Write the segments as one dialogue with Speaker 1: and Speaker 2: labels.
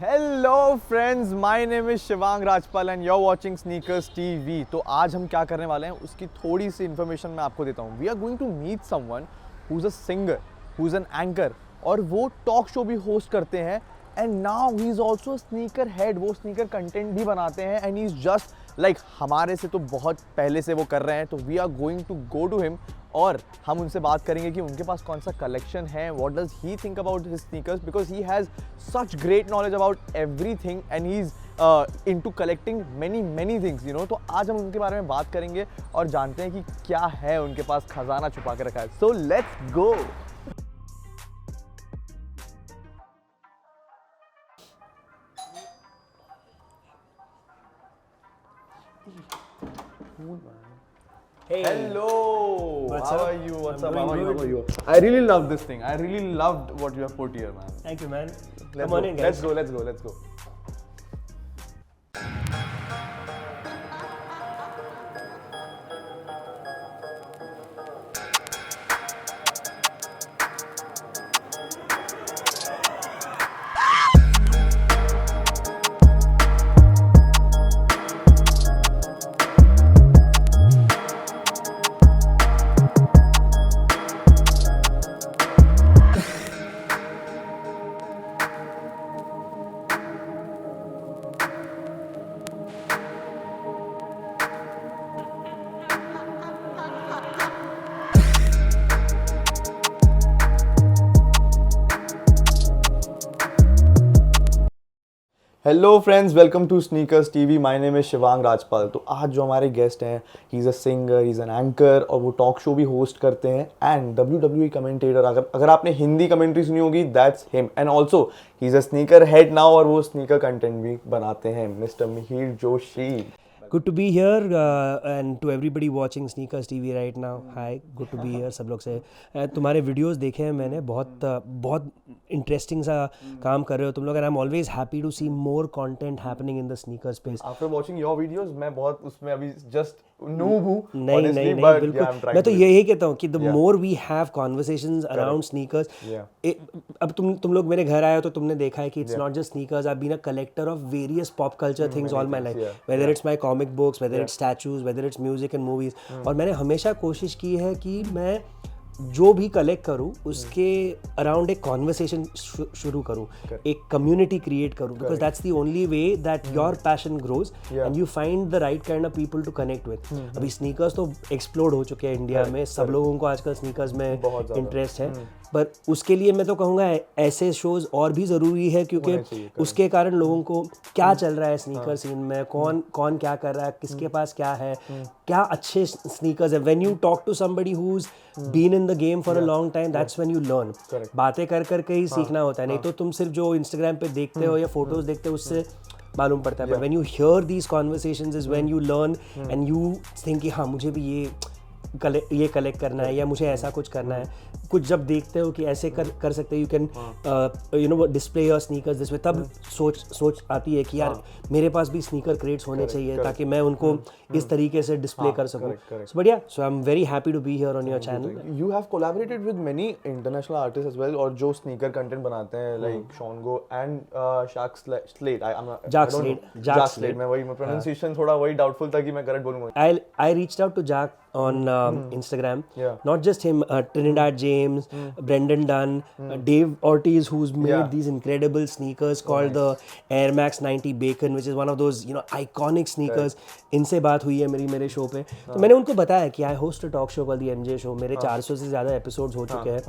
Speaker 1: Hello friends, my name is Shivang Rajpal and you are watching sneakers TV. तो आज हम क्या करने वाले हैं उसकी थोड़ी सी इन्फॉर्मेशन मैं आपको देता हूँ। We are going to meet someone who is a singer, who is an anchor, और वो टॉक शो भी होस्ट करते हैं। And now he is also sneaker head, वो स्नीकर कंटेंट भी बनाते हैं and he is just like हमारे से तो बहुत पहले से वो कर रहे हैं। तो we are going to go to him और हम उनसे बात करेंगे कि उनके पास कौन सा कलेक्शन है, what does he think about his sneakers, because he has such great knowledge about everything and he is into collecting many things, you know. तो आज हम उनके बारे में बात करेंगे और जानते हैं कि क्या है उनके पास खजाना छुपा के रखा है। So let's go.
Speaker 2: Hey.
Speaker 1: Hello.
Speaker 2: What's
Speaker 1: How
Speaker 2: up?
Speaker 1: are you? What's
Speaker 2: I'm
Speaker 1: up?
Speaker 2: doing
Speaker 1: How are you?
Speaker 2: good.
Speaker 1: How are you? I really love this thing. I really loved what you have put here, man.
Speaker 2: Thank you, man.
Speaker 1: Let's
Speaker 2: Come
Speaker 1: go.
Speaker 2: on in, guys.
Speaker 1: Let's go. Let's go. Let's go. Hello friends, welcome to sneakers TV. My name is Shivang Rajpal. तो आज जो हमारे guest हैं, he is a singer, he is an anchor और वो talk show भी host करते हैं एंड WWE कमेंटेटर। अगर आपने हिंदी कमेंट्री सुनी होगी, that's him. And also he is a sneaker head now और वो स्नीकर कंटेंट भी बनाते हैं, mister Mihir Joshi.
Speaker 2: Good to be here and to everybody watching Sneakers TV right now. Hi, good to be here. सब लोग से तुम्हारे वीडियोस देखे हैं मैंने, बहुत इंटरेस्टिंग सा काम कर रहे हो तुम लोग, and I am always happy to see more content happening in the sneaker space.
Speaker 1: After watching your videos मैं बहुत उसमें अभी जस्ट नूब हूँ
Speaker 2: नहीं बिल्कुल। मैं तो यही कहता हूँ कि the more we have conversations around sneakers. अब तुम लोग मेरे घर आए हो तो तुमने देखा है कि it's not just sneakers, I have been a collector of various pop culture things all my life, whether it's my comic books, whether it's statues, whether it's music and movies. और मैंने हमेशा कोशिश की है कि मैं जो भी कलेक्ट करूँ उसके अराउंड एक कॉन्वर्सेशन शुरू करूँ, एक कम्युनिटी क्रिएट करूँ, because that's the only way that your passion grows and you find the right kind of people to connect with. अभी स्नीकर्स तो एक्सप्लोड हो चुके हैं इंडिया में, सब लोगों को आजकल स्नीकर्स में इंटरेस्ट है, पर उसके लिए मैं तो कहूँगा ऐसे शोज और भी ज़रूरी है, क्योंकि उसके कारण लोगों को क्या चल रहा है स्नीकर सीन में, कौन क्या कर रहा है, किसके पास क्या है, क्या अच्छे स्नीकर्स है। When you talk to somebody who is been in the game for a long time, that's when you learn. बातें कर ही सीखना होता है, नहीं तो तुम सिर्फ जो इंस्टाग्राम पे देखते हो या फोटोज देखते हो उससे मालूम पड़ता है। But when you here these conversations is when you learn and you think कि हाँ मुझे भी ये कलेक्ट करना है या मुझे ऐसा कुछ करना है। कुछ जब देखते हो कि ऐसे कर सकते हो, you can you know display your sneakers this way, तब सोच आती है कि यार मेरे पास भी स्नीकर क्रेट्स होने चाहिए ताकि मैं उनको इस तरीके से डिस्प्ले कर सकूं। But yeah so I am very happy to be here on your channel.
Speaker 1: You have collaborated with many international artist as well, और जो स्नीकर कंटेंट बनाते हैं लाइक शॉनगो एंड जाक स्लेट। मैं वही प्रोनाउंसिएशन थोड़ा वही डाउटफुल था कि मैं करेक्ट बोलूंगा।
Speaker 2: I reached out to Jack on Instagram. Not just him, Trinidad James, Brendan Dunn, Dave Ortiz, who's made these incredible sneakers called the Air Max 90 Bacon, which is one of those iconic sneakers. इनसे बात हुई है मेरे show पे, तो मैंने उनको बताया कि I host a talk show called the MJ show. मेरे 400 से ज़्यादा एपिसोड्स हो चुके हैं।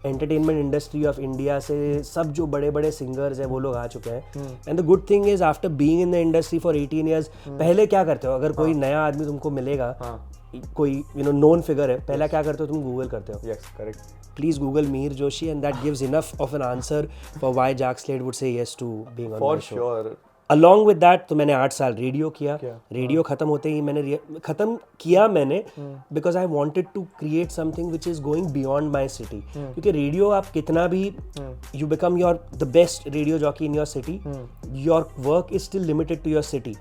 Speaker 2: एंटरटेनमेंट इंडस्ट्री ऑफ इंडिया से सब जो बड़े सिंगर्स हैं वो लोग आ चुके हैं। And the good thing is after being in the industry for 18 years, पहले क्या करते हो, अगर कोई नया आदमी तुमको मिलेगा, कोई नोन फिगर है, पहला क्या करते हो, तुम गूगल करते हो।
Speaker 1: Yes, correct.
Speaker 2: Please Google Mir Joshi and that gives enough of an answer for why Jack Slade would say yes to being on my show.
Speaker 1: For sure.
Speaker 2: Along with that, तो मैंने 8 साल radio किया। Radio खत्म होते ही मैंने खत्म किया because I wanted to create something which is going beyond my city. क्योंकि रेडियो आप कितना भी you become the best radio jockey in your city, your work is still limited to your city.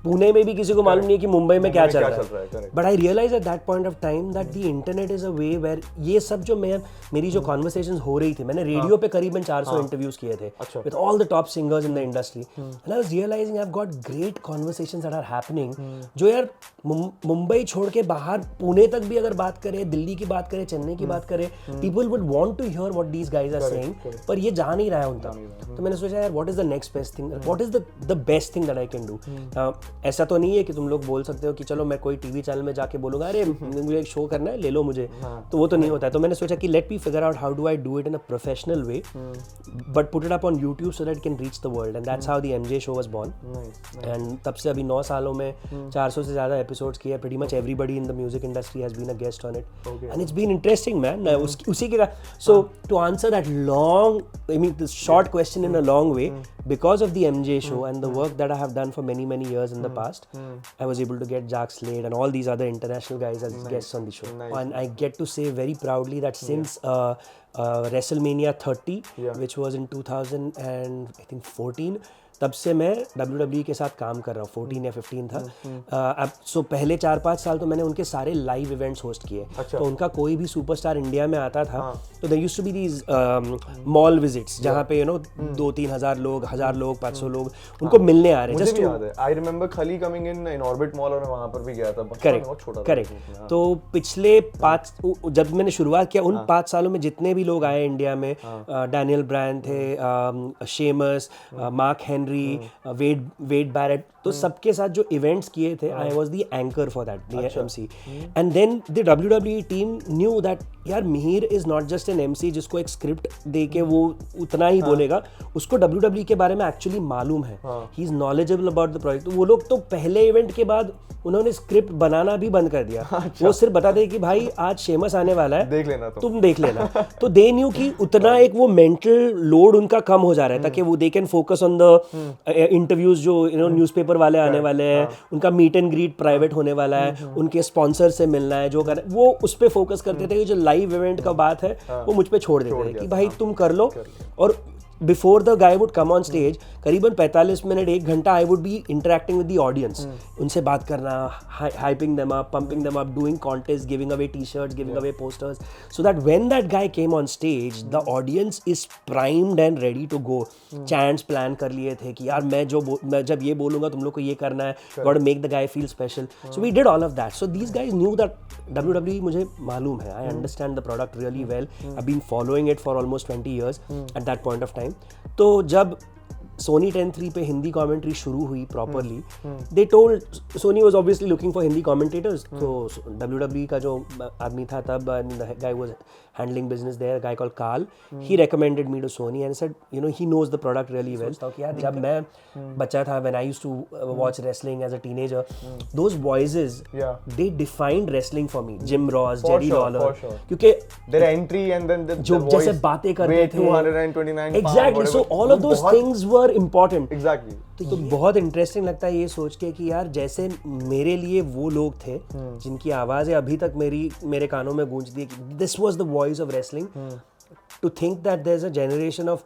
Speaker 2: Pune में भी किसी को मालूम नहीं है कि मुंबई में क्या चल रहा
Speaker 1: है।
Speaker 2: है। But I realize at that point of time that the internet is a way where ये सब जो मेरी जो कॉन्वर्सेशंस हो रही थी, मैंने रेडियो पे करीबन 400 इंटरव्यूज किए थे with all the top singers in the industry, and I was realizing I have got great conversations that are happening जो यार मुंबई छोड़ के बाहर पुणे तक भी अगर बात करें, दिल्ली की बात करें, चेन्नई की बात करें, people would want to hear what these guys are saying, पर ये जा नहीं रहा है उनका। तो मैंने सोचा यार what is the next best thing, what is the best thing that I can do. ऐसा तो नहीं है कि तुम लोग बोल सकते हो कि चलो मैं कोई टीवी चैनल में जाके बोलूंगा अरे मुझे एक शो करना है, ले लो मुझे, तो वो तो नहीं होता है। तो मैंने सोचा कि let me figure out how do I do it in a professional way but put it up on YouTube so that can reach the world, and that's how the MJ show was born. And तब से अभी 9 सालों में 400 से ज़्यादा episodes किए, pretty much everybody in the music industry has been a guest on it, and it's been interesting man। उसी के so to answer that long, I mean this short question in a long way, because of the MJ show and the work that I have done for many years in the past, I was able to get Jack Slade and all these other international guys as guests on the show, and I get to say very proudly that since WrestleMania 30, which was in 2014, तब से मैं WWE के साथ काम कर रहा हूँ, 14 या 15 था। अब सो पहले 4-5 साल तो मैंने उनके सारे लाइव इवेंट्स होस्ट किए। तो उनका कोई भी सुपरस्टार इंडिया में आता था तो there used to be these mall visits जहाँ पे 2-3 हज़ार लोग, 1000 लोग, 500 लोग उनको मिलने आ रहे हैं।
Speaker 1: जस्ट याद है, आई रिमेंबर खली कमिंग इन ऑर्बिट मॉल, और वहाँ पर भी गया था।
Speaker 2: करेक्ट। तो पिछले 5 जब मैंने शुरुआत किया उन 5 सालों में जितने भी लोग आए इंडिया में, डैनियल ब्रायन थे, Sheamus, Mark Henry, Wade Barrett, तो सबके साथ जो इवेंट्स किए थे I was the anchor for that, the MC. And then the WWE team knew that यार Mihir is not just an MC जिसको एक स्क्रिप्ट दे के वो उतना ही बोलेगा, उसको WWE के बारे में एक्चुअली मालूम है, he is knowledgeable about the project. तो वो लोग तो पहले इवेंट के बाद उन्होंने स्क्रिप्ट बनाना भी बंद कर दिया। वो सिर्फ बता दे कि भाई आज शेमस आने वाला है,
Speaker 1: देख लेना
Speaker 2: तुम देख लेना। तो दे न्यू कि उतना एक वो मेंटल लोड उनका कम हो जा रहा है ताकि वो they can focus on the interviews जो न्यूज़पेपर वाले आने वाले हैं, उनका मीट एंड ग्रीट प्राइवेट होने वाला है, उनके स्पॉन्सर से मिलना है, जो कर वो उस पे फोकस करते थे। जो लाइव इवेंट का बात है वो मुझ पे छोड़ देते थे कि भाई तुम कर लो। और before the guy would come on stage करीबन 45 मिनट 1 घंटा I would be interacting with the audience, उनसे बात करना, hyping them up, pumping them up, doing contest, giving away t-shirts, giving away posters, so that when that guy came on stage the audience is primed and ready to go. Chants plan कर लिए थे कि यार मैं जब ये बोलूंगा तुम लोग को ये करना है, got make the guy feel special. So we did all of that. So these guys knew that WWE मुझे मालूम है, I understand the product really well, I have been following it for almost 20 years at that point of time. तो जब Sony 10-3 पे Hindi commentary शुरू हुई properly, they told, Sony was obviously looking for Hindi commentators, तो WWE का जो आदमी था तब, the guy was handling business there, guy called Carl, he recommended me to Sony and said he knows the product really well. तो यार जब मैं बच्चा था, when I used to watch wrestling as a teenager, those voices they defined wrestling for me, Jim Ross, Jerry Lawler, क्योंकि
Speaker 1: their entry and then
Speaker 2: जो जैसे बातें करते थे,
Speaker 1: 229
Speaker 2: exactly, so all of those things were important.
Speaker 1: Exactly.
Speaker 2: तो बहुत interesting लगता है ये सोच के कि यार जैसे मेरे लिए वो लोग थे जिनकी आवाज़ें अभी तक मेरे कानों में गूंजती है कि this was the voice of wrestling, to think that there is a generation of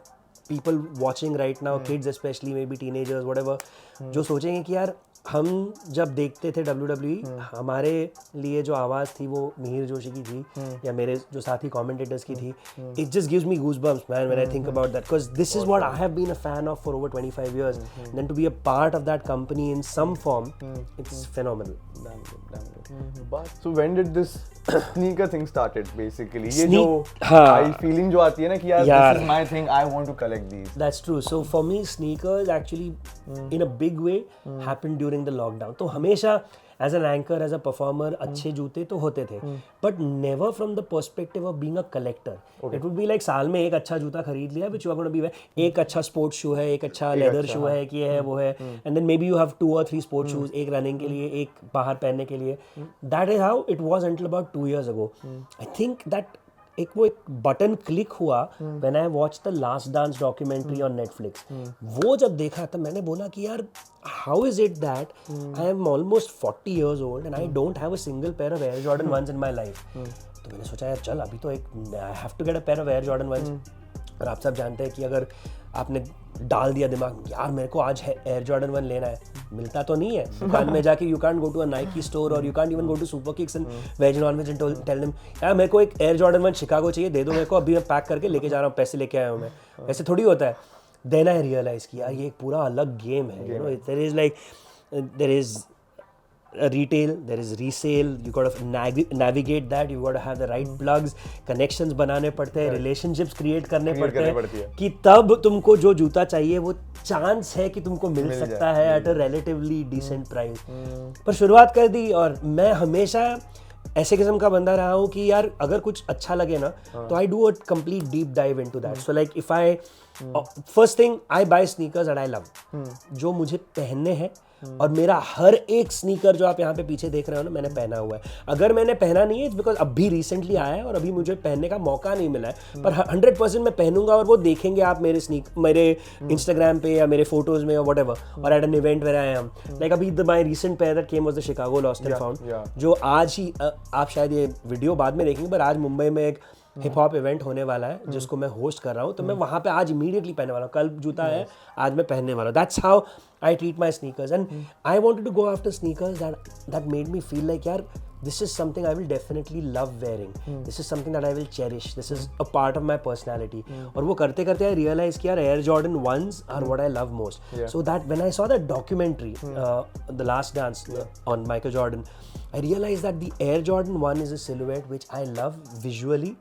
Speaker 2: people watching right now, kids specially, maybe teenagers, whatever, जो सोचेंगे कि यार हम जब देखते थे WWE, हमारे लिए जो आवाज़ थी वो मिहिर जोशी की थी या मेरे जो साथी कमेंटेटर्स की थी। It just gives me goosebumps man when I think about that, because this is what I have been a fan of for over 25 years, then to be a part of that company in some form, it's phenomenal।
Speaker 1: So when did this sneaker thing started basically? ये जो high feeling जो आती है ना कि यार this is my thing, I want to collect these.
Speaker 2: That's true. So for me sneakers actually in a big way happened during the lockdown. तो हमेशा as an anchor, as a performer अच्छे जूते तो होते थे, but never from the perspective of being a collector. It would be like साल में एक अच्छा जूता खरीद लिया, which you are gonna be, एक अच्छा स्पोर्ट्स शू है, एक अच्छा लेदर शू है, कि ये है वो है, and then may be you have 2 or 3 sports shoes, एक रनिंग के लिए, एक बाहर पहनने के लिए। That is how it was until about 2 years ago. I think that एक बटन क्लिक हुआ when I watch the last dance documentary on Netflix. वो जब देखा तब मैंने बोला कि यार how is it that I am almost 40 years old and I don't have a single pair of air Jordan 1s in my life. तो मैंने सोचा यार चल अभी तो एक I have to get a pair of air Jordan 1s। और आप सब जानते हैं कि अगर आपने डाल दिया दिमाग में यार मेरे को आज एयर जॉर्डन 1 लेना है, मिलता तो नहीं है दुकान में जाके, you can't go to a Nike store और you can't even go to Super Kicks and veg non veg and tell them यार मेरे को एक एयर जॉर्डन 1 शिकागो चाहिए, दे दो मेरे को, अभी मैं पैक करके लेके जा रहा हूँ, पैसे लेके आया हूँ मैं, ऐसे थोड़ी होता है। देन आई रियलाइज कि यार ये एक पूरा अलग गेम है, you know, there is like there is retail, there is resale, you got to navigate that, you got to have the right plugs, connections बनाने पड़ते हैं, relationships create करने पड़ते हैं कि तब तुमको जो जूता चाहिए वो चांस है कि तुमको मिल सकता है at a relatively decent price। पर शुरुआत कर दी, और मैं हमेशा ऐसे किस्म का बंदा रहा हूँ कि यार अगर कुछ अच्छा लगे ना तो I do a complete deep dive into that. So like if I first thing I buy sneakers that I love, जो मुझे पहनने हैं, और मेरा हर एक स्नीकर जो आप यहाँ पे पीछे देख रहे हो ना मैंने पहना हुआ है। अगर मैंने पहना नहीं है इट्स बिकॉज अभी रिसेंटली आया है और अभी मुझे पहनने का मौका नहीं मिला है, पर 100% मैं पहनूंगा और वो देखेंगे आप मेरे इंस्टाग्राम पे या मेरे फोटोज में और व्हाटएवर, और at an event where I am like अभी my recent pair that came was the Chicago Lost and Found, जो आज ही आप शायद ये वीडियो बाद में देखेंगे, पर आज मुंबई में एक हिप हॉप इवेंट होने वाला है जिसको मैं होस्ट कर रहा हूँ, तो मैं वहाँ पे आज इमीडिएटली पहनने वाला हूँ। कल जूता है, आज मैं पहनने वाला हूँ। That's how I treat my sneakers, and I wanted to go after sneakers that made me feel like यार this is something I will definitely love wearing, this is something that I will cherish, this is a part of my personality। और वो करते करते I realized कि यार Air Jordan 1s are what I love most। So that when I saw that documentary, The Last Dance on Michael Jordan, I realized that the Air Jordan 1 is a silhouette which I love visually,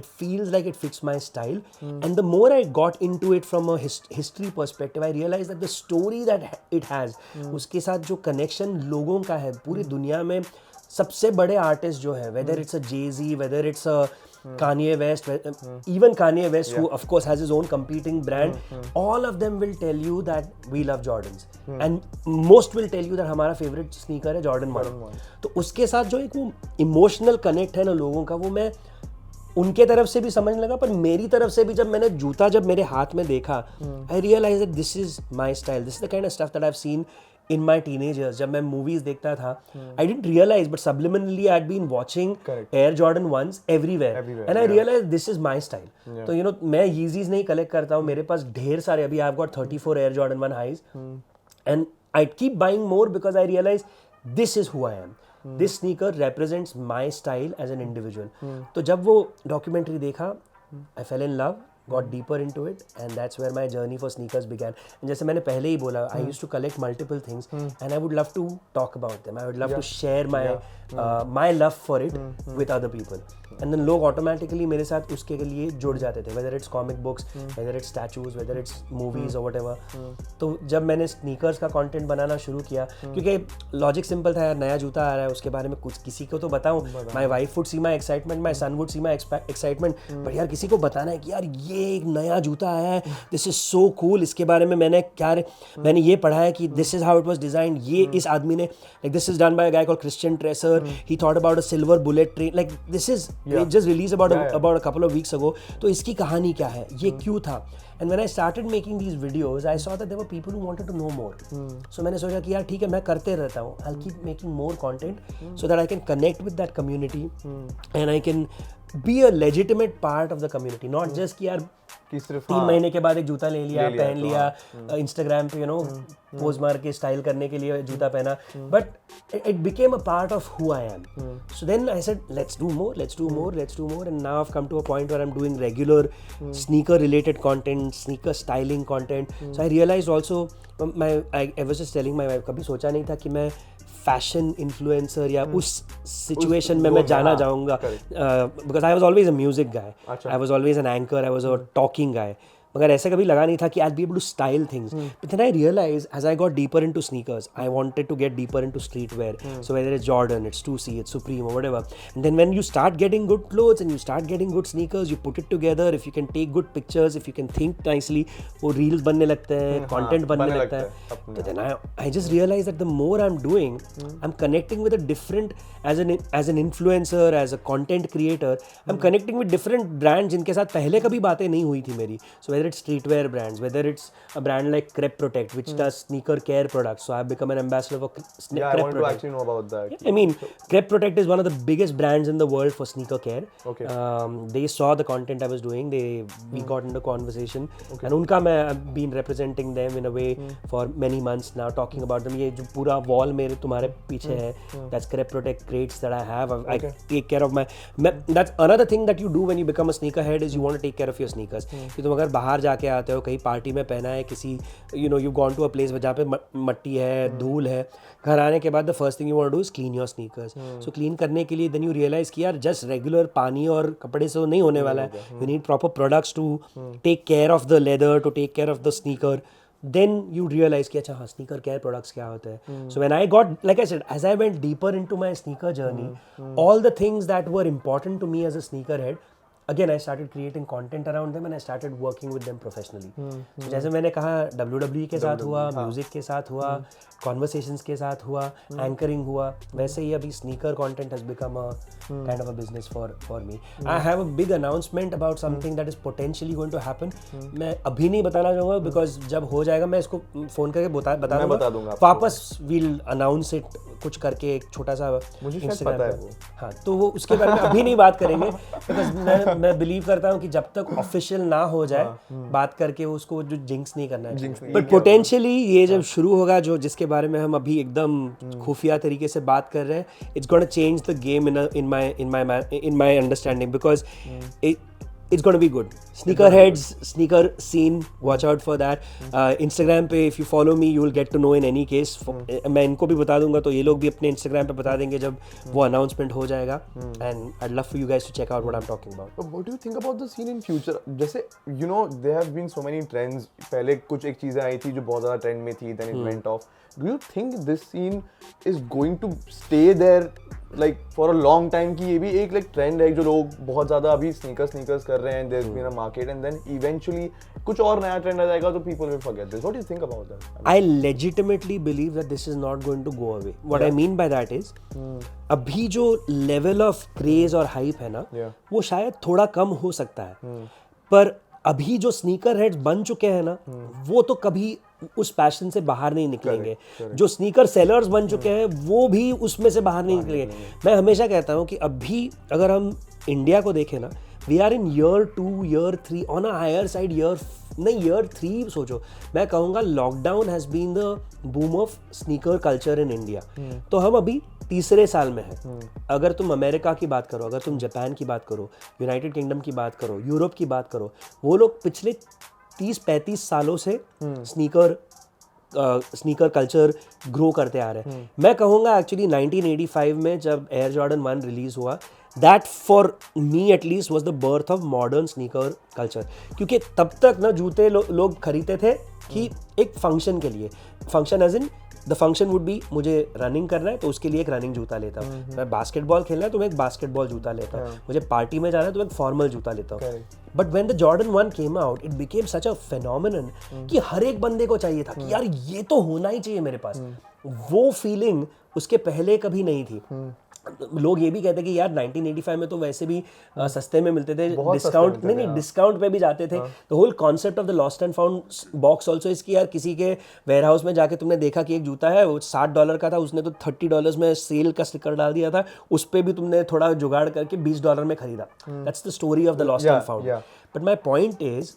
Speaker 2: it feels like it fits my style, and the more I got into it from a history perspective, I realized that the story that it has, उसके साथ जो connection लोगों का है पूरी दुनिया में, सबसे बड़े आर्टिस्ट जो है, whether it's a Jay-Z, whether it's a Kanye West, even Kanye West, who of course has his own competing brand, all of them will tell you that we love Jordans, and most will tell you that हमारा favorite sneaker है Jordan 1। तो उसके साथ जो एक वो emotional connect है ना लोगों का, वो मैं उनके तरफ से भी समझने लगा, पर मेरी तरफ से भी जब मैंने जूता जब मेरे हाथ में देखा, I realized that this is my style, this is the kind of stuff that I've seen in my teenage years। जब मैं movies देखता था, I didn't realize, but subliminally I had been watching Air Jordan 1s everywhere, and I realized this is my style। तो you know मैं Yeezys नहीं collect करता हूँ, मेरे पास ढेर सारे, अभी I've got 34 Air Jordan 1 highs, and I keep buying more because I realize this is who I am। This sneaker represents my style as an individual। तो जब वो documentary देखा, I fell in love, got deeper into it, and that's where my journey for sneakers began। And जैसे मैंने पहले ही बोला, I used to collect multiple things, and I would love to talk about them, I would love to share my love for it with other people, and then लोग automatically मेरे साथ उसके लिए जुड़ जाते थे, whether it's comic books, whether it's statues, whether it's movies or whatever। तो जब मैंने sneakers का content बनाना शुरू किया, क्योंकि लॉजिक सिंपल था यार, नया जूता आ रहा है, उसके बारे में कुछ किसी को तो बताऊं, my wife would see my excitement, my son would see my excitement, but यार किसी को बताना है कि यार ये एक नया जूता आया है, this is so cool, इसके बारे में मैंने ये पढ़ा है कि this is how it was designed, ये इस आदमी ने, like this is done by a guy called Christian Tresser, he thought about a silver bullet train, like this is it just released about a couple of weeks ago, तो इसकी कहानी क्या है, ये क्यों था। And when I started making these videos, I saw that there were people who wanted to know more। So मैंने सोचा कि यार ठीक है, मैं करते रहता हूँ, I'll keep making more content so that I can connect with that community and I can be a legitimate part of the community, not just कि यार
Speaker 1: कि सिर्फ
Speaker 2: 3 महीने के बाद एक जूता ले लिया पहन लिया, इंस्टाग्राम पे पोज मार के स्टाइल करने के लिए जूता पहना, but it became a part of who I am. So then I said let's do more, and now I have come to a point where I am doing regular sneaker related content, sneaker styling content. So I realized also, I was just telling my wife, कभी सोचा नहीं था कि मैं fashion influencer या उस situation में मैं जाना चाहूँगा, because I was always a music guy, I was always an anchor, I was a talking guy, मगर ऐसा कभी लगा नहीं था कि I be able to style things. But then I realise as I got deeper into sneakers, I wanted to get deeper into streetwear, so whether it's Jordan, it's 2C, it's Supreme और whatever, and then when you start getting good clothes and you start getting good sneakers, you put it together, if you can take good pictures, if you can think nicely, वो reels बनने लगते हैं, content बनने लगता है। तो then I just realize that the more I am doing, I am connecting with a different, as an influencer, as a content creator, I am connecting with different brand जिनके साथ पहले कभी बातें नहीं हुई थी मेरी। सो whether it's streetwear brands, whether it's a brand like Crep Protect, which does sneaker care products. So I've become an ambassador for
Speaker 1: Yeah,
Speaker 2: Crep
Speaker 1: I want to
Speaker 2: Protect.
Speaker 1: actually know about that.
Speaker 2: I mean, Crep Protect is one of the biggest brands in the world for sneaker care.
Speaker 1: Okay.
Speaker 2: They saw the content I was doing. We got into conversation. And unka I've been representing them in a way for many months now, talking about them. ये जो पूरा wall मेरे तुम्हारे पीछे है, that's Crep Protect crates that I have. I take care of my. That's another thing that you do when you become a sneakerhead is you want to take care of your sneakers. कि तुम अगर बाहर जाके आते हो, कहीं party में पहना है, किसी you've gone to a place जहाँ पे मट्टी है, धूल है, घर आने के बाद the first thing you want to do is clean your sneakers. So clean करने के लिए then you realize कि यार just regular पानी और कपड़े से नहीं होने वाला है. You need proper products to take care of the leather, to take care of the sneaker. Then you realize कि अच्छा हाँ sneaker care products क्या होते हैं. So when I got, like I said, as I went deeper into my sneaker journey, all the things that were important to me as a sneakerhead, again I started creating content around them and I started working with them professionally. So जैसे मैंने कहा WWE के साथ हुआ, music के साथ हुआ, conversations के साथ हुआ, anchoring हुआ, वैसे ही अभी sneaker content has become a kind of a business for me. I have a big announcement about something that is potentially going to happen. मैं अभी नहीं बताना चाहूँगा because जब हो जाएगा मैं इसको फोन करके बता दूँगा. वापस we'll announce it कुछ करके एक छोटा सा Instagram पे. हाँ तो वो उसके बारे में अभी नहीं बात करेंगे because मैं बिलीव करता हूँ कि जब तक ऑफिशियल ना हो जाए बात करके उसको जो जिंक्स नहीं करना है. बट पोटेंशियली ये जब शुरू होगा जो जिसके बारे में हम अभी एकदम खुफिया तरीके से बात कर रहे हैं, it's gonna change the game in my understanding because it's going to be good. Sneakerheads, sneaker scene, watch out for that. Instagram पे if you follow me, you will get to know in any case. मैं इनको भी बता दूंगा तो ये लोग भी अपने Instagram पे बता देंगे जब वो announcement हो जाएगा. And I'd love for you guys to check out what I'm talking about.
Speaker 1: But what do you think about the scene in future? जैसे there have been so many trends. पहले कुछ एक चीजें आई थी जो बहुत ज़्यादा trend में थी, then it went off. Do you think this scene is going to stay there like for a long time कि ये भी एक like trend है जो लोग बहुत ज़्यादा अभी sneakers कर रहे हैं, there's been a market and then eventually कुछ और नया trend आ जाएगा तो people will forget this. What do you think about that?
Speaker 2: I legitimately believe that this is not going to go away. What I mean by that is अभी जो level of craze और hype है ना वो शायद थोड़ा कम हो सकता है, पर अभी जो स्नीकर हेड्स बन चुके हैं ना वो तो कभी उस पैशन से बाहर नहीं निकलेंगे. जो स्नीकर सेलर्स बन चुके हैं वो भी उसमें से बाहर नहीं निकलेंगे. मैं हमेशा कहता हूँ कि अभी अगर हम इंडिया को देखें ना, we are in year 2 year 3 on a higher side. Year 3 सोचो, मैं कहूँगा lockdown has been the boom of sneaker culture in India. तो हम अभी तीसरे साल में है. अगर तुम अमेरिका की बात करो, अगर तुम जापान की बात करो, यूनाइटेड किंगडम की बात करो, यूरोप की बात करो, वो लोग पिछले 30-35 सालों से स्नीकर कल्चर ग्रो करते आ रहे हैं. मैं कहूँगा एक्चुअली 1985 में जब एयर जॉर्डन 1 रिलीज हुआ, that for me at least was the birth of modern sneaker culture. क्योंकि तब तक ना जूते लोग खरीदते थे कि एक फंक्शन के लिए, function as in the function would be मुझे रनिंग करना है तो उसके लिए एक रनिंग जूता लेता हूँ, मैं बास्केटबॉल खेलना है तो मैं एक बास्केटबॉल जूता लेता हूँ, मुझे पार्टी में जाना है तो मैं एक फॉर्मल जूता लेता हूँ. But when the Jordan 1 came out it became such a phenomenon कि हर एक बंदे को चाहिए था कि यार ये तो होना ही चाहिए मेरे पास. वो फीलिंग उसके पहले कभी नहीं थी. लोग ये भी कहते हैं कि यार 1985 में तो वैसे भी सस्ते में मिलते थे, डिस्काउंट नहीं डिस्काउंट पे भी जाते थे. The whole concept of the lost and found box also इसकी, यार किसी के वेयर हाउस में जाके तुमने देखा कि एक जूता है वो $60 का था, उसने तो $30 में सेल का स्टिकर डाल दिया था, उस पर भी तुमने थोड़ा जुगाड़ करके $20 में खरीदा. That's the story of the lost and found. But my point is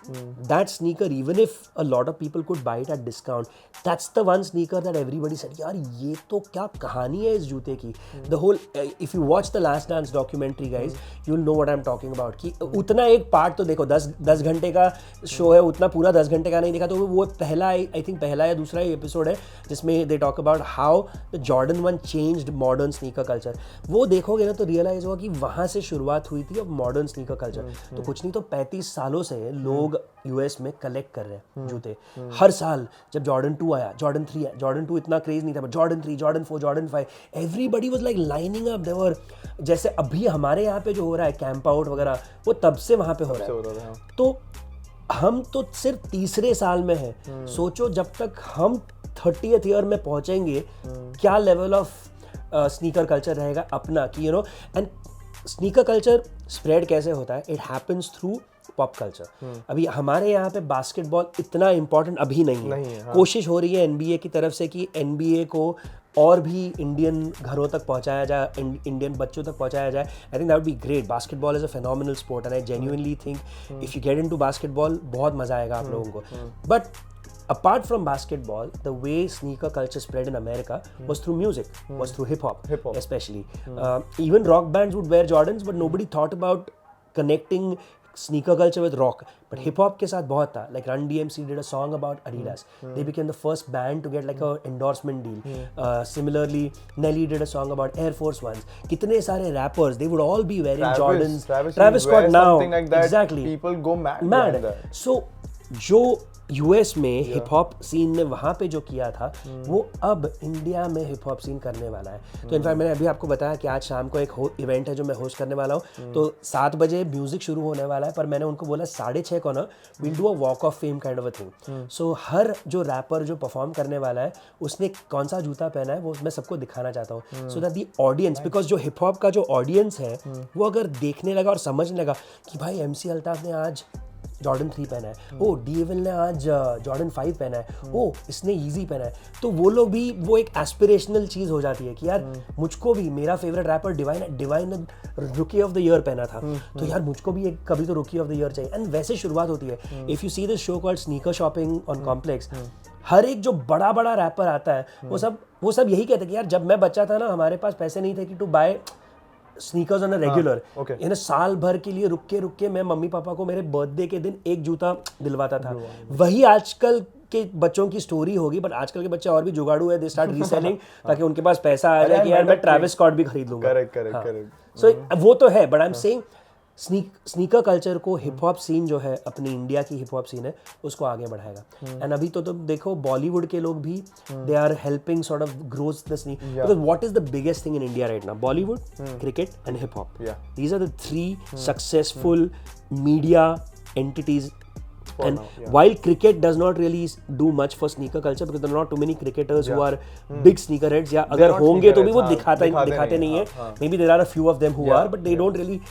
Speaker 2: that sneaker, even if a lot of people could buy it at discount, that's the one sneaker that everybody said, यार ये तो क्या कहानी है इस जूते की. The whole, if you watch the Last Dance documentary, guys, you'll know what I'm talking about. कि उतना एक पार्ट तो देखो, 10 घंटे का शो है, उतना पूरा 10 घंटे का नहीं देखा, तो वो पहला आई थिंक पहला या दूसरा एपिसोड है जिसमें they talk about how the Jordan 1 changed modern sneaker culture. वो देखोगे ना तो रियलाइज होगा कि वहाँ से शुरुआत हुई थी अब मॉडर्न स्नीकर कल्चर. तो कुछ नहीं तो 35 सालों से लोग यूएस में कलेक्ट कर रहे हैं जूते. हर साल जब जॉर्डन 2 आया, जॉर्डन 3 आया, जॉर्डन 2 इतना क्रेज नहीं था, but Jordan 3, Jordan 4, Jordan 5, everybody was like lining up. देवर जैसे अभी हमारे यहाँ पे जो हो रहा है कैंप आउट वगैरह, वो तब से वहाँ पे हो रहा है. तो हम तो सिर्फ तीसरे साल में हैं. सोचो जब तक हम 30th ईयर में पहुँचेंगे क्या लेवल ऑफ स्नीकर कल्चर रहेगा अपना, कि एंड स्नीकर कल्चर स्प्रेड कैसे होता है. It happens through pop culture. अभी हमारे यहाँ पे बास्केटबॉल इतना इम्पोर्टेंट अभी नहीं है।
Speaker 1: हाँ।
Speaker 2: कोशिश हो रही है एनबीए की तरफ से कि एनबीए को और भी इंडियन घरों तक पहुंचाया जाए, इंडियन बच्चों तक पहुंचाया जाए। आई think that would be great. Basketball is a phenomenal sport and I genuinely think if you get into basketball बहुत मजा आएगा आप लोगों को। But apart from basketball, the way sneaker culture spread in America was through music, was through hip hop especially. Even rock bands would wear Jordans, but nobody thought about connecting sneaker culture with rock. But hip hop के साथ बहुत था. Like Run DMC did a song about Adidas. They became the first band to get like a endorsement deal. Similarly, Nelly did a song about Air Force Ones. कितने सारे rappers, they would all be wearing Jordans. Travis Scott now,
Speaker 1: like that,
Speaker 2: exactly.
Speaker 1: People go mad.
Speaker 2: So जो US में hip hop scene ने वहाँ पे जो किया था वो अब इंडिया में हिप हॉप सीन करने वाला है। तो इनफैक्ट मैंने अभी आपको बताया कि आज शाम को एक इवेंट है जो मैं होस्ट करने वाला हूँ। तो 7 बजे म्यूजिक शुरू होने वाला है, पर मैंने उनको बोला 6:30 को ना will do a walk of fame kind of a thing. So हर जो रैपर जो परफॉर्म करने वाला है उसने कौन सा जूता पहना है वो मैं सबको दिखाना चाहता हूँ, so that the audience, because जो हिप हॉप का जो ऑडियंस है वो अगर देखने लगा और समझने लगा कि भाई MC अल्ताफ ने आज जॉर्डन 3 पहना है, ओ डीएवल ने आज जॉर्डन 5 पहना है, ओ इसने ईजी पहना है, तो वो लोग भी वो एक एस्पिरेशनल चीज़ हो जाती है कि यार मुझको भी, मेरा फेवरेट रैपर डिवाइन रुकी ऑफ द ईयर पहना था, तो यार मुझको भी एक कभी तो रुकी ऑफ द ईयर चाहिए। एंड वैसे शुरुआत होती है। If you see this show called sneaker shopping on Complex, हर एक जो बड़ा बड़ा रैपर आता है वो सब यही कहते हैं कि यार जब मैं बच्चा था ना हमारे पास पैसे नहीं थे कि to buy sneakers on a regular, यानी साल भर के लिए रुक के मैं मम्मी पापा को मेरे बर्थडे के दिन एक जूता दिलवाता था। वही आजकल के बच्चों की स्टोरी होगी, बट आजकल के बच्चे और भी जुगाड़ू है, दे स्टार्ट रीसेलिंग ताकि उनके पास पैसा आ जाए कि यार मैं ट्रैविस स्कॉट भी खरीद लूंगा।
Speaker 1: करेक्ट।
Speaker 2: सो वो तो है, but I am saying sneaker culture को हिप हॉप सीन जो है अपनी इंडिया की हिप हॉप सीन है उसको आगे बढ़ाएगा। एंड अभी तो तुम देखो बॉलीवुड के लोग भी they are helping sort of grows the sneak, because what is the biggest thing in India right now? Bollywood, cricket and hip hop. These are the 3 successful media entities. And while cricket does not really do much for sneaker culture because there are not too many cricketers who are big sneakerheads, या अगर होंगे तो भी वो दिखाते नहीं है। Maybe there are a few of them who are, but they don't really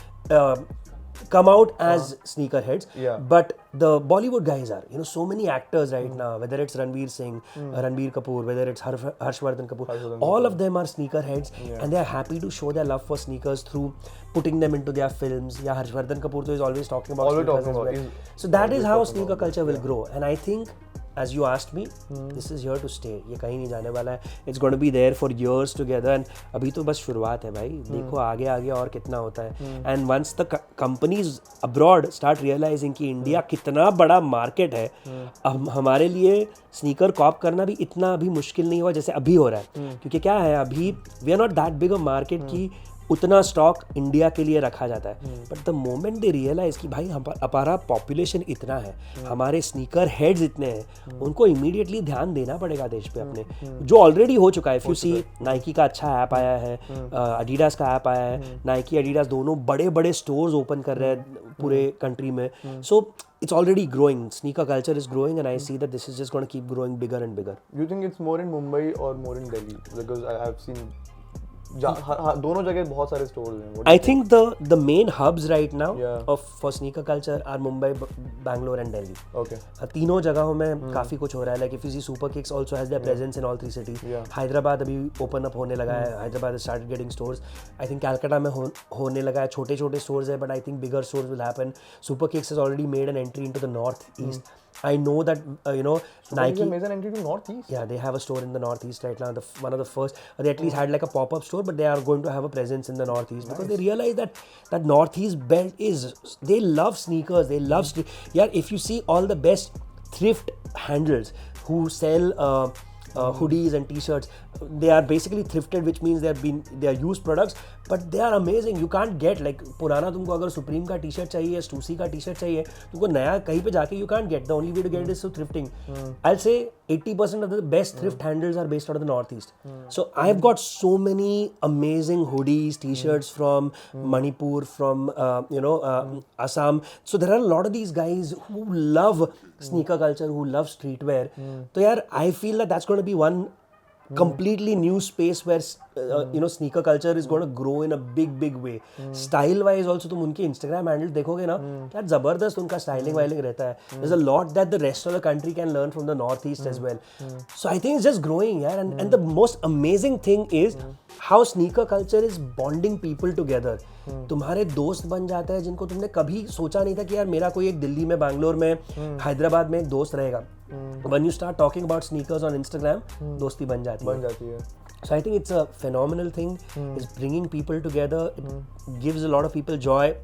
Speaker 2: come out as sneakerheads. But the Bollywood guys are, so many actors right now, whether it's Ranveer Singh, Ranbir Kapoor, whether it's Harshvardhan Kapoor, all of them are sneakerheads, and they are happy to show their love for sneakers through putting them into their films. Yeah, Harshvardhan Kapoor is always talking about sneakers as well. So that is how sneaker culture will grow, and I think as you asked me, this is here to stay. ये कहीं नहीं जाने वाला है. It's going to be there for years together. And अभी तो बस शुरुआत है भाई. देखो आगे आगे और कितना होता है. And once the companies abroad start realizing कि इंडिया कितना बड़ा मार्केट है, अब हमारे लिए स्नीकर कॉप करना भी इतना अभी मुश्किल नहीं हुआ जैसे अभी हो रहा है. क्योंकि क्या है अभी we are not that big a market कि उतना स्टॉक इंडिया के लिए रखा जाता है. But the moment they realize कि भाई हमारा पॉपुलेशन इतना है, हमारे स्नीकर हेड्स इतने हैं, उनको इमीडिएटली ध्यान देना पड़ेगा देश पे अपने, जो ऑलरेडी हो चुका है. इफ यू सी नाइकी का अच्छा ऐप आया है, एडिडास का ऐप आया है. नाइकी एडिडास दोनों बड़े बड़े स्टोर्स ओपन कर रहे हैं पूरे कंट्री में. सो it's already growing. Sneaker culture is growing, and I see that this is just going to keep growing bigger and bigger.
Speaker 1: You think it's more in Mumbai or more in Delhi? Because I've seen दोनों जगह बहुत सारे stores हैं.
Speaker 2: I think the main hubs right now for sneaker culture are Mumbai, Bangalore and Delhi.
Speaker 1: Okay.
Speaker 2: तीनों जगहों में काफी कुछ हो रहा है. Like if you see Super Kicks also has their presence in all 3 cities. Hyderabad अभी open up होने लगा है. Hyderabad has started getting stores. I think Calcutta में होने लगा है. छोटे छोटे stores है, but I think bigger stores will happen. Super Kicks has already made an entry into the northeast. I know that Nike
Speaker 1: made an entry to northeast.
Speaker 2: Yeah, they have a store in the northeast right now. One of the first, they at least had like a pop-up store, but they are going to have a presence in the northeast because they realize that northeast belt is, they love sneakers, they love yeah. If you see all the best thrift handlers who sell hoodies and t-shirts, they are basically thrifted, which means they are used products, but they are amazing. You can't get like पुराना, तुमको अगर Supreme का T-shirt चाहिए या Stussy का T-shirt चाहिए, तुमको नया कहीं पे जाके you can't get. The only way to get it is through thrifting. I'll say 80% of the best thrift handles are based out of the northeast. So I've got so many amazing hoodies, t-shirts from Manipur, from Assam. So there are a lot of these guys who love sneaker culture, who love streetwear. So यार I feel that that's going to be one completely new space where you know sneaker culture is going to grow in a big way. Style wise also तुम उनके Instagram handle देखोगे ना क्या जबरदस्त उनका styling oiling रहता है. There's a lot that the rest of the country can learn from the Northeast as well. So I think it's just growing, yeah. And the most amazing thing is how sneaker culture is bonding people together. तुम्हारे दोस्त बन जाते हैं जिनको तुमने कभी सोचा नहीं था कि यार मेरा कोई एक दिल्ली में, बैंगलोर में, हैदराबाद में एक दोस्त रहेगा. When you start talking about sneakers on Instagram, दोस्ती बन जाती है. So I think it's a phenomenal thing. It's bringing people together. It gives a lot of people joy.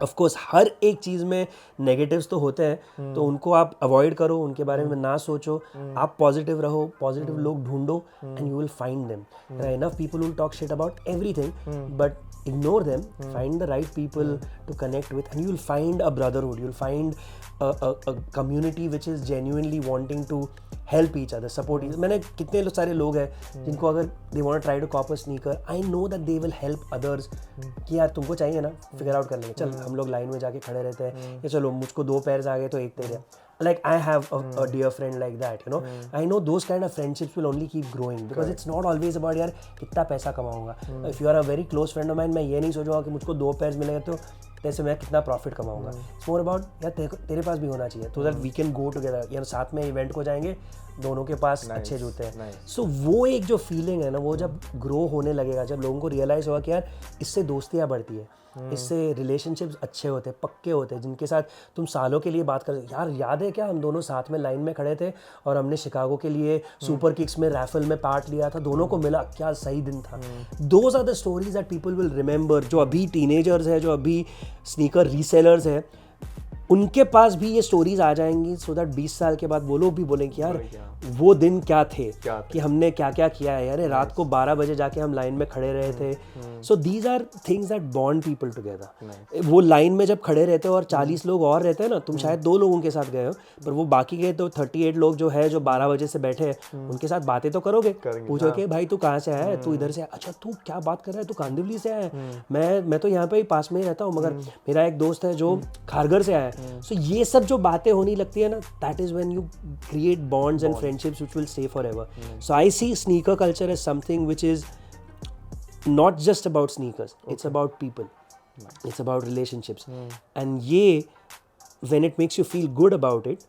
Speaker 2: Of course, हर एक चीज़ में negatives तो होते हैं, तो उनको आप avoid करो, उनके बारे में ना सोचो, आप positive रहो, positive लोग ढूंढो, and you will find them. There are enough people who will talk shit about everything, but ignore them, find the right people to connect with, and you will find a brotherhood. You will find a community which is genuinely wanting to help each other, support each other. मैंने कितने सारे लोग हैं जिनको अगर they want to try to cop a sneaker, I know that they will help others कि यार तुमको चाहिए ना, figure out कर लेंगे. चल हम लोग लाइन में जाके खड़े रहते हैं, या चलो मुझको 2 pairs आ गए तो एक तेरे. Like I have a dear friend like that, you know. I know those kind of friendships will only keep growing because it's not always about यार कितना पैसा कमाऊंगा. If you are a very close friend of mine, मैं ये नहीं सोचूंगा कि मुझको 2 pairs मिलेंगे तो जैसे मैं कितना प्रॉफिट कमाऊंगा. It's more about यार तेरे पास भी होना चाहिए, so that we can go together. यार साथ में इवेंट को जाएंगे, दोनों के पास अच्छे जूते हैं. So वो एक जो फीलिंग है ना, वो जब ग्रो होने लगेगा, जब लोगों को रियलाइज होगा कि यार इससे दोस्तियाँ बढ़ती है, इससे रिलेशनशिप्स अच्छे होते हैं, पक्के होते हैं, जिनके साथ तुम सालों के लिए बात कर. यार याद है क्या हम दोनों साथ में लाइन में खड़े थे और हमने शिकागो के लिए सुपर किक्स में रैफल में पार्ट लिया था, दोनों को मिला, क्या सही दिन था. Those are the stories that people will remember. जो अभी टीनेजर्स है, जो अभी स्नीकर रीसेलर्स है, उनके पास भी ये स्टोरीज आ जाएंगी, सो दैट 20 साल के बाद वो लोग भी बोलेंगे यार वो दिन क्या थे, कि हमने क्या क्या किया है. अरे रात को 12 बजे जाके हम लाइन में खड़े रहे थे. So these are things that bond people together. वो लाइन में जब खड़े रहते हो और 40 लोग और रहते हैं ना, तुम शायद 2 लोगों के साथ गए हो, पर वो बाकी गए तो 38 लोग जो है, जो 12 बजे से बैठे हैं, उनके साथ बातें तो करोगे. पूछो कि भाई तू कहाँ से आया है, तू इधर से, अच्छा तू क्या बात कर रहा है, तू कांदिवली से आया है, मैं तो यहाँ पे ही पास में ही रहता हूँ, मगर मेरा एक दोस्त है जो खारघर से आया है. सो ये सब जो बातें होने लगती है ना, that is when you create bonds and friendships which will stay forever. So I see sneaker culture as something which is not just about sneakers. It's about people. It's about relationships. And when it makes you feel good about it,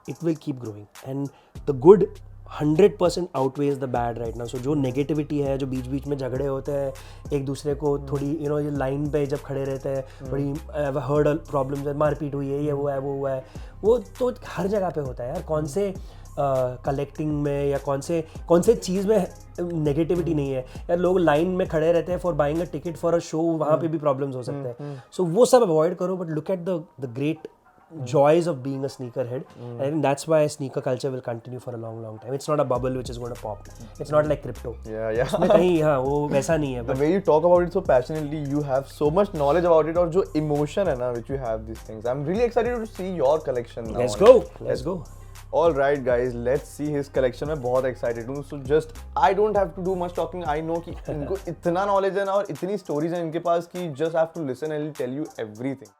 Speaker 2: it will keep growing. And the good 100% outweighs the bad right now. So जो negativity है, जो बीच बीच में झगड़े होते हैं, एक दूसरे को थोड़ी ये लाइन पे जब खड़े रहते हैं, बड़ी heard प्रॉब्लम्स, मारपीट हुई है, ये हुआ है, वो हुआ है, वो तो हर जगह पे होता है यार. कौन से कलेक्टिंग में या कौन से चीज़ में नेगेटिविटी नहीं है यार. लोग लाइन में खड़े रहते हैं for buying a ticket for a show, वहाँ पे भी प्रॉब्लम्स हो सकते हैं. सो वो सब अवॉइड करो, but look at the great joys of being a sneakerhead. I think that's why sneaker culture will continue for a long time. It's not a bubble which is going to pop. It's not like crypto.
Speaker 1: Yeah.
Speaker 2: उसमें कहीं हाँ वो वैसा नहीं है.
Speaker 1: The way you talk about it so passionately, you have so much knowledge about it, और जो emotion है ना which you have these things. I'm really excited to see your collection now.
Speaker 2: Let's go.
Speaker 1: All right guys, let's see his collection. मैं बहुत excited हूँ. So just I don't have to do much talking. I know कि इनको इतना knowledge है ना और इतनी stories हैं इनके पास कि just have to listen and he'll tell you everything.